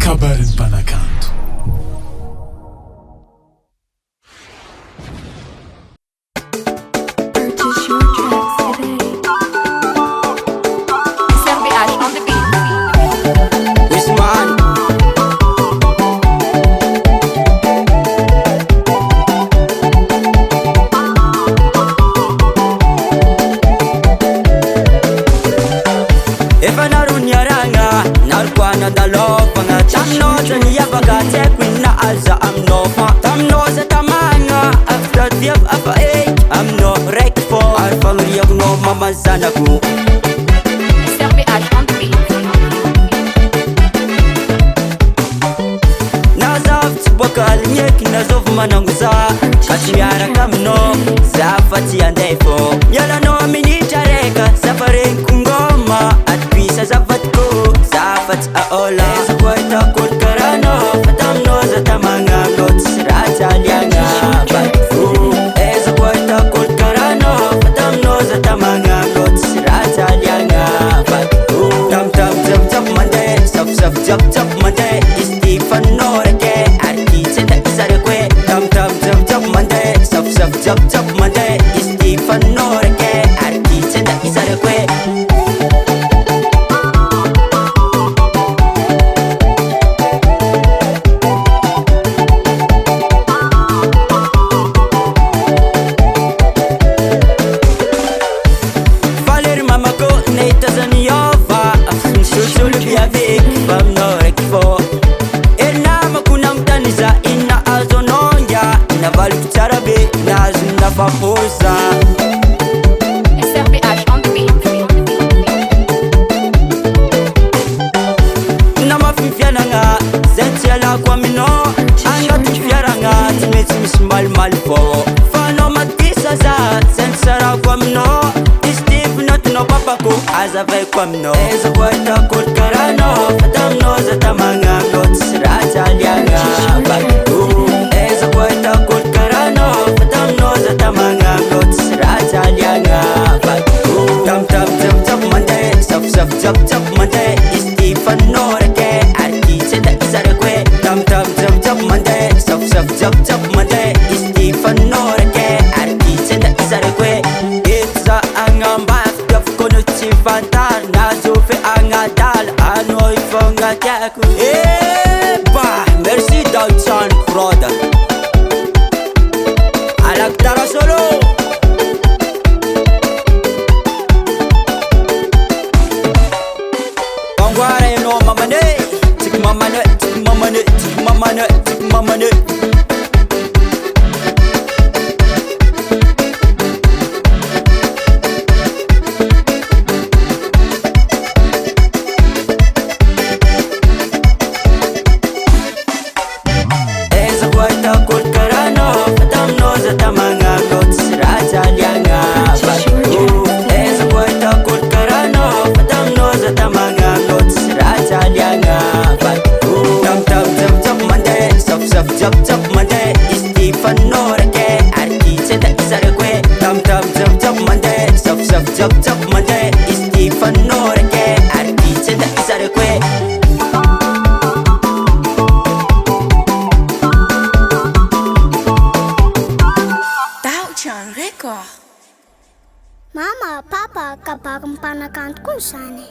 KABARON'NY MPANAKANTO. Purchase your tracks today. On the beat. LEZIMAN. Efa naroniaragna narokwana dalofagna taminao za niavaka tsy haiko ino nahaza aminao fa taminao za tamagna afaka diavy afa eky aminao raiky fô ary fagnoriakonao mamazanako. On the beat. Nazavy tsy boaka aligneky nazovy manango za ka tsy miaraka aminao za fa tsy andeha fô mialanao minitra raika za fa regniko ngoma atopisa za Vadiko za fa tsy aôla za koa hitako olo karahanao fa taminao za tamagnanao tsisy raha jaliagna Vadiko za koa hitako olo karahanao fa taminao za tamagnanao tsisy raha jaliagna Vadiko tamtam jabojabo mandeha safosafo jabojabo mandeha izy ty fanao raiky ary ty tsy andahisareko hoe tamtam jabojabo mandeha safosafo jabojabo mandeha izy ty fanao raiky ary ty tsy andahisareko hoe Valery mamako nahita za niova afisonisolosolo biaviky fa aminao raiky fô ery namako namotany za inona azo anonga navaliko tsara be nazo nafapoza On the beat. namafy fianagna zay tsy alako aminao agnaty fiaragna tsy maintsy misy malimaly fô fa anao matisa za zay tsy sarako aminao izy ty finatonao papako azavaiko aminao za koa hitako olo karahanao fa taminao za tamagnanao tsisy raha jaliagna Vadiko za koa hitako olo karahanao fa taminao za tamagnanao tsisy raha jaliagna Vadiko tamtam jabojabo mandeha safosafo jabojabo mandeha izy ty fanao raiky ary ty tsy andahisareko hoe tamtam jabojabo mandeha safosafo jabojabo mandeha izy ty fanao raiky ary ty tsy andahisareko hoe eto za agnambafika fokono tsy fantary nazofe agnadala anao ifôgna tiako ba merci daotsano frôda alako tara solo Kangwara eno mamane tik mamane tik mamane tik mamane tik mamane za koa hitako olo karahanao fa taminao za tamagnanao tsisy raha jaliagna Vadiko za koa hitako olo karahanao fa taminao za tamagnanao tsisy raha jaliagna Vadiko tamtam jabojabo mandeha safosafo jabojabo mandeha izy ty fanao raiky ary ty tsy andahisareko hoe tamtam jabojabo mandeha safosafo jabojabo mandeha izy ty fanao raiky ary ty tsy andahisareko hoe Mama, Papa, KABARON'NY MPANAKANTO koa zany.